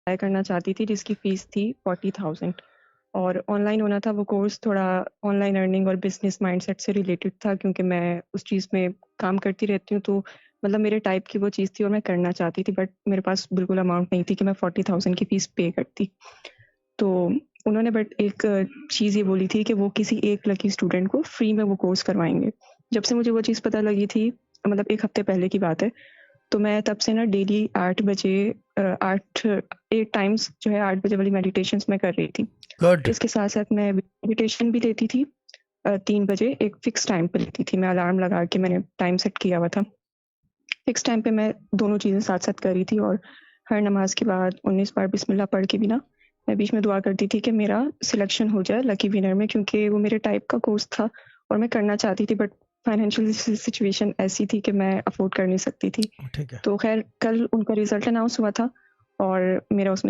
Try करना चाहती थी जिसकी फ़ीस थी 40,000 और ऑनलाइन होना था वो कोर्स थोड़ा ऑनलाइन अर्निंग और बिज़नेस माइंडसेट से रिलेटेड था क्योंकि मैं उस चीज़ में काम करती रहती हूँ तो मतलब मेरे टाइप की वो चीज़ थी और मैं करना चाहती थी बट मेरे पास बिल्कुल अमाउंट नहीं थी कि मैं 40,000 की फ़ीस पे करती। तो उन्होंने बट एक चीज़ ये बोली थी कि वो किसी एक लकी स्टूडेंट को फ्री में वो कोर्स करवाएँगे। जब से मुझे वो चीज़ पता लगी थी मतलब 1 हफ़्ते पहले की बात है, तो मैं तब से ना डेली 8 बजे 8 टाइम्स जो है 8 बजे वाली मेडिटेशंस मैं कर रही थी। गुड। इसके साथ-साथ मैं मेडिटेशन भी लेती थी 3 बजे एक फ़िक्स टाइम पे लेती थी। मैं अलार्म लगा के मैंने टाइम सेट किया हुआ था। फ़िक्स टाइम पे मैं दोनों चीज़ें साथ-साथ कर रही थी और हर नमाज़ के बाद 19 बार बिस्मिल्लाह पढ़ के भी ना, मैं बीच में दुआ करती थी कि मेरा सिलेक्शन हो जाए लकी विनर में क्योंकि वो मेरे टाइप का कोर्स था और मैं करना चाहती थी बट फाइनेंशियल सिचुएशन ऐसी थी कि मैं अफ़ोर्ड कर नहीं सकती थी। ठीक है। तो ख़ैर कल उनका रिज़ल्ट अनाउंस हुआ था और मेरा उसमें